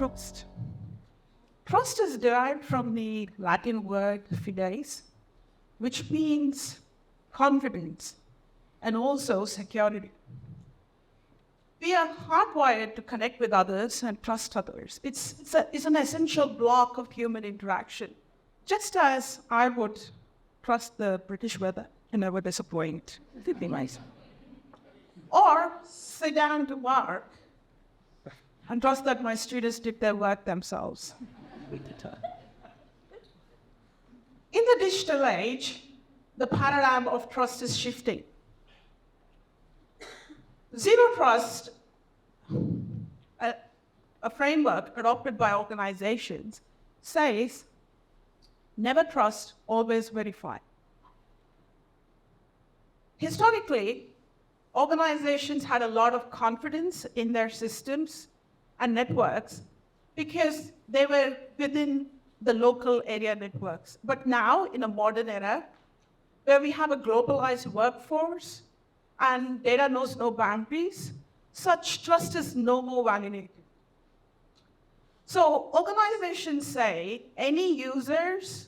trust? Trust is derived from the Latin word fides, which means confidence and also security. We are hardwired to connect with others and trust others. It's an essential block of human interaction. Just as I would trust the British weather and never disappoint. It'd be nice. Or sit down to work and trust that my students did their work themselves. In the digital age, the paradigm of trust is shifting. Zero trust, a framework adopted by organizations, says never trust, always verify. Historically, organizations had a lot of confidence in their systems and networks because they were within the local area networks. But now, in a modern era, where we have a globalized workforce and data knows no boundaries, such trust is no more validated. So organizations say any users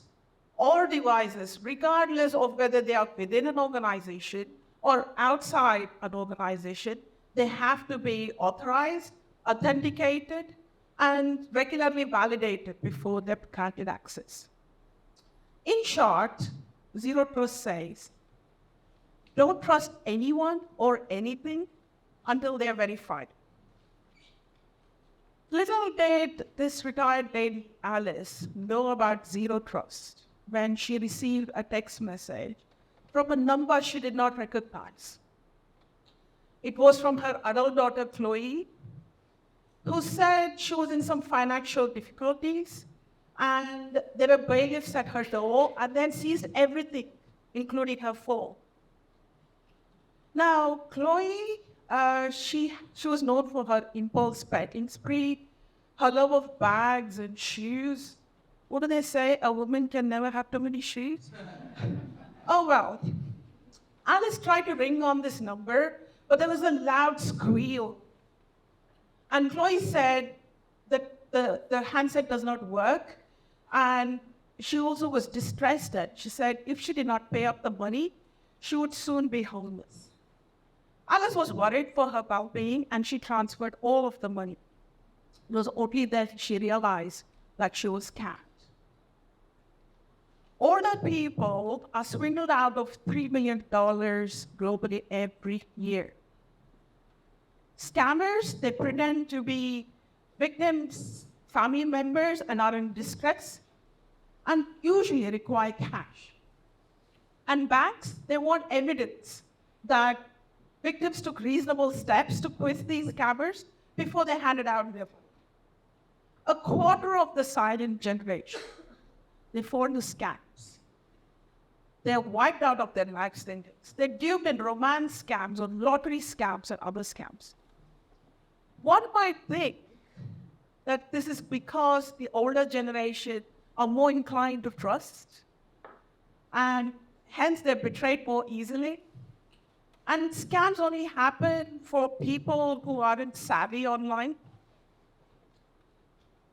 or devices, regardless of whether they are within an organization or outside an organization, they have to be authorized, authenticated, and regularly validated before they're granted access. In short, Zero Trust says, don't trust anyone or anything until they're verified. Little did this retired lady Alice know about Zero Trust when she received a text message from a number she did not recognize. It was from her adult daughter, Chloe, who said she was in some financial difficulties and there were bailiffs at her door and then seized everything, including her phone. Now, Chloe, she was known for her impulse spending spree, her love of bags and shoes. What do they say? A woman can never have too many shoes? Oh, well. Alice tried to ring on this number, but there was a loud squeal. And Chloe said that the handset does not work. And she also was distressed that she said if she did not pay up the money, she would soon be homeless. Alice was worried for her well-being and she transferred all of the money. It was only then she realized that she was scammed. Older people are swindled out of $3 million globally every year. Scammers, they pretend to be victims' family members and are in distress and usually require cash. And banks, they want evidence that victims took reasonable steps to quit these scammers before they handed out their money. A quarter of the silent generation, they fall into scams. They're wiped out of their life savings. They're duped in romance scams or lottery scams and other scams. One might think that this is because the older generation are more inclined to trust, and hence they're betrayed more easily. And scams only happen for people who aren't savvy online.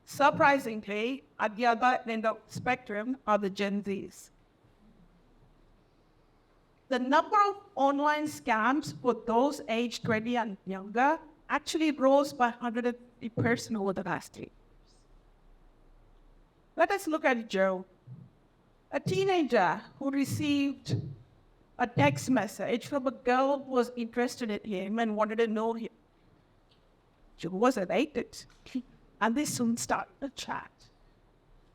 Surprisingly, at the other end of the spectrum are the Gen Zs. The number of online scams for those aged 20 and younger actually rose by 150% over the last 3 years. Let us look at Joe, a teenager who received a text message from a girl who was interested in him and wanted to know him. Joe was elated, and they soon started a chat.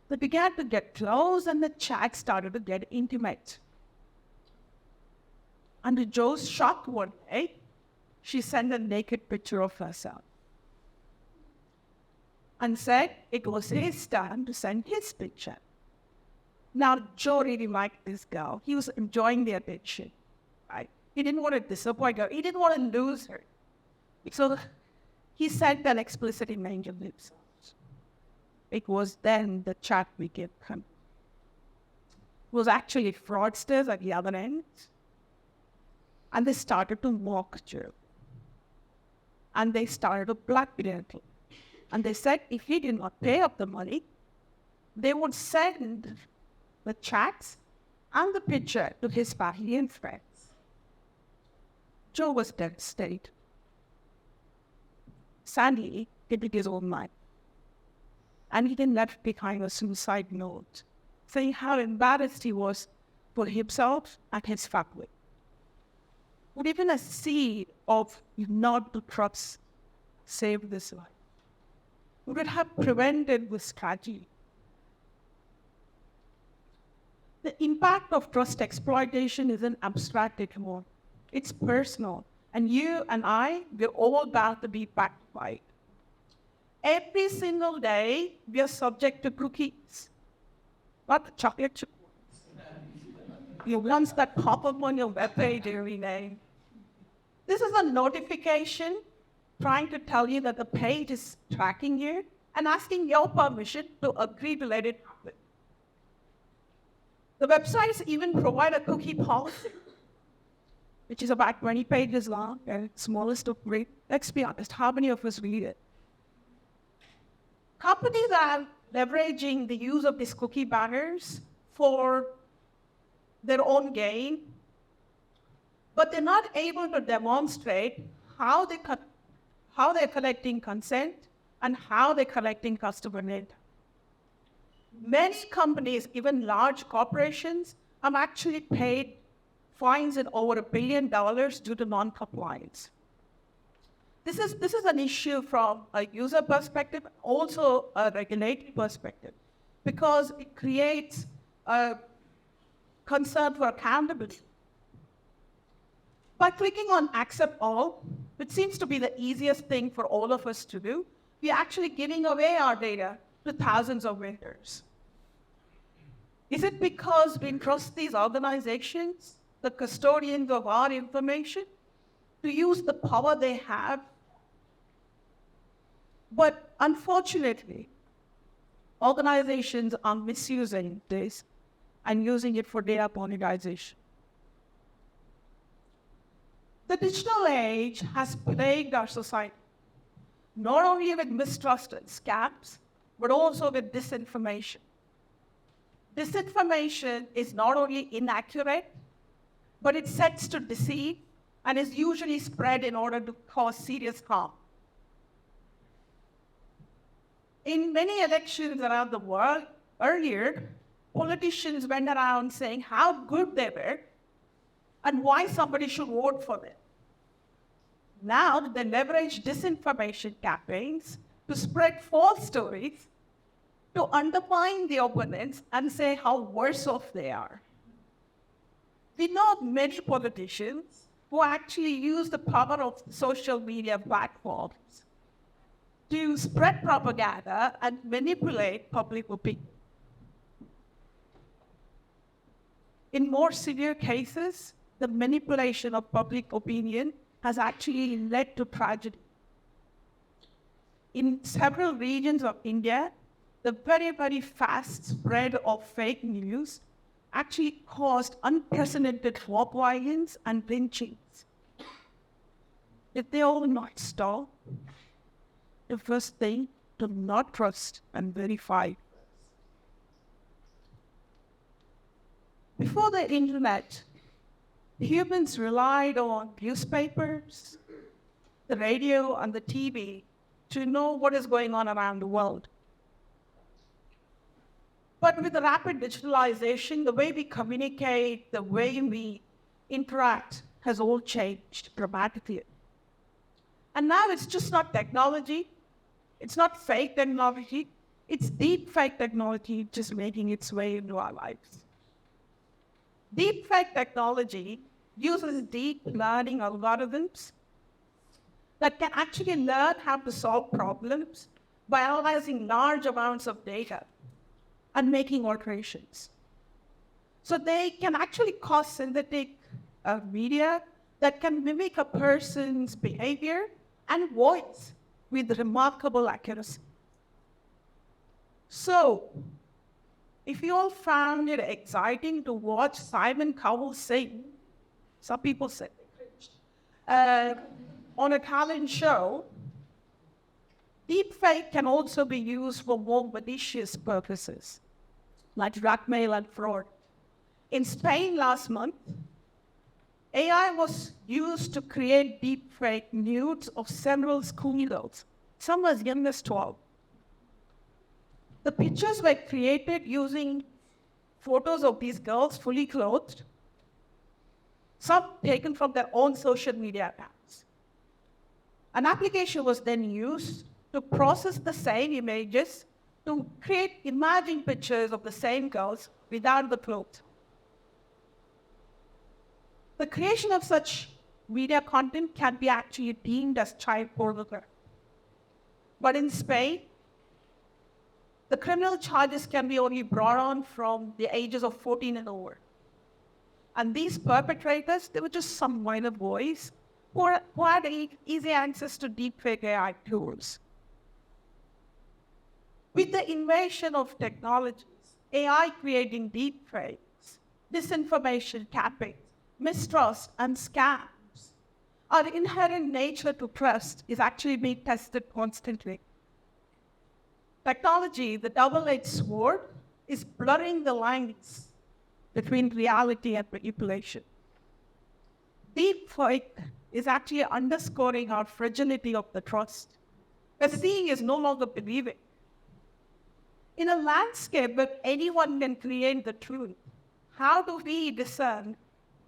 They began to get close, and the chat started to get intimate. And to Joe's shock one day, she sent a naked picture of herself and said it was his turn to send his picture. Now, Joe really liked this girl. He was enjoying the attention. Right? He didn't want to disappoint her. He didn't want to lose her. So he sent an explicit image of himself. It was then the chat became him. It was actually fraudsters at the other end. And they started to mock Joe. And they started to blackmail him. And they said if he did not pay up the money, they would send the chats and the picture to his family and friends. Joe was devastated. Sadly, he took his own life. And he then left behind a suicide note, saying how embarrassed he was for himself and his family. But even a seed of not to trust saved this life. We would have prevented this tragedy. The impact of trust exploitation isn't abstract anymore. It's personal. And you and I, we're all bound to be impacted by it. Every single day, we are subject to cookies. Not the chocolate chip ones. The ones that pop up on your web page every day. This is a notification trying to tell you that the page is tracking you and asking your permission to agree to let it happen. The websites even provide a cookie policy, which is about 20 pages long and smallest of read. Let's be honest, how many of us read it? Companies are leveraging the use of these cookie banners for their own gain, but they're not able to demonstrate how they're collecting consent and how they're collecting customer data. Many companies, even large corporations, have actually paid fines in over $1 billion due to non-compliance. This is an issue from a user perspective, also a regulatory perspective, because it creates a concern for accountability. By clicking on accept all, which seems to be the easiest thing for all of us to do, we're actually giving away our data to thousands of vendors. Is it because we trust these organizations, the custodians of our information, to use the power they have? But unfortunately, organizations are misusing this and using it for data monetization. The digital age has plagued our society, not only with mistrust and scams, but also with disinformation. Disinformation is not only inaccurate, but it sets to deceive and is usually spread in order to cause serious harm. In many elections around the world, earlier, politicians went around saying how good they were and why somebody should vote for them. Now they leverage disinformation campaigns to spread false stories, to undermine the opponents and say how worse off they are. We know of many politicians who actually use the power of social media platforms to spread propaganda and manipulate public opinion. In more severe cases, the manipulation of public opinion has actually led to tragedy. In several regions of India, the very, very fast spread of fake news actually caused unprecedented mob violence and lynchings. If they all not stop, the first thing, to not trust and verify. Before the internet, humans relied on newspapers, the radio, and the TV to know what is going on around the world. But with the rapid digitalization, the way we communicate, the way we interact has all changed dramatically. And now it's just not technology. It's not fake technology. It's deep fake technology just making its way into our lives. Deep fake technology uses deep learning algorithms that can actually learn how to solve problems by analyzing large amounts of data and making alterations. So they can actually cause synthetic media that can mimic a person's behavior and voice with remarkable accuracy. So, if you all found it exciting to watch Simon Cowell sing, some people said they cringed, on a talent show, Deepfake can also be used for more malicious purposes, like blackmail and fraud. In Spain last month, AI was used to create deepfake nudes of several schoolgirls, some as young as 12. The pictures were created using photos of these girls fully clothed, some taken from their own social media accounts. An application was then used to process the same images to create imagined pictures of the same girls without the clothes. The creation of such media content can be actually deemed as child pornography. But in Spain, the criminal charges can be only brought on from the ages of 14 and over. And these perpetrators, they were just some minor boys who had easy access to deepfake AI tools. With the invasion of technologies, AI creating deepfakes, disinformation campaigns, mistrust, and scams, our inherent nature to trust is actually being tested constantly. Technology, the double-edged sword, is blurring the lines between reality and manipulation. Deepfake is actually underscoring our fragility of the trust. Where seeing is no longer believing. In a landscape where anyone can create the truth, how do we discern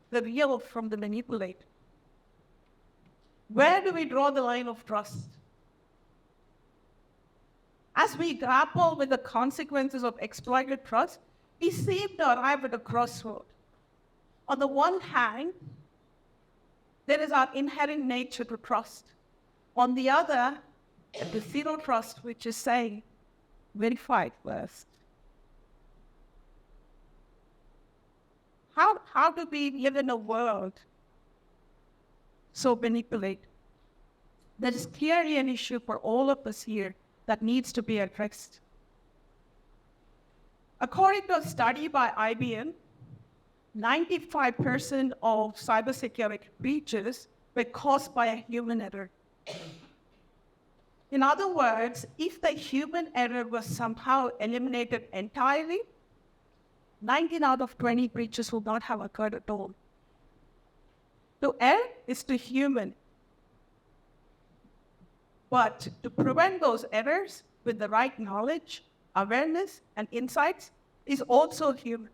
the real from the manipulated? Where do we draw the line of trust? As we grapple with the consequences of exploited trust, we seem to arrive at a crossroad. On the one hand, there is our inherent nature to trust. On the other, the zero trust, which is saying, verify it first. How do we live in a world so manipulated? That is clearly an issue for all of us here that needs to be addressed. According to a study by IBM, 95% of cybersecurity breaches were caused by a human error. In other words, if the human error was somehow eliminated entirely, 19 out of 20 breaches would not have occurred at all. To err is to human. But to prevent those errors with the right knowledge, awareness, and insights is also human.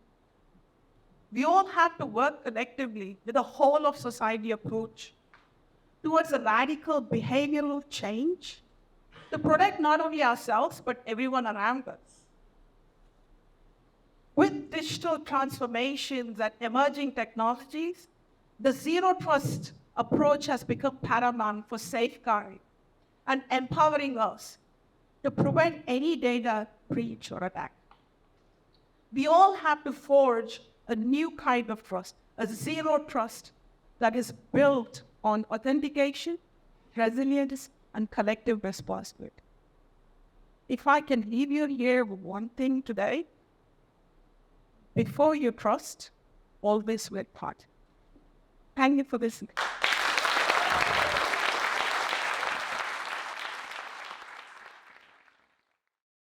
We all have to work collectively with a whole of society approach towards a radical behavioral change to protect not only ourselves, but everyone around us. With digital transformations and emerging technologies, the zero trust approach has become paramount for safeguarding and empowering us to prevent any data breach or attack. We all have to forge a new kind of trust, a zero trust that is built on authentication, resilience, and collective responsibility. If I can leave you here with one thing today, before you trust, always with heart. Thank you for listening.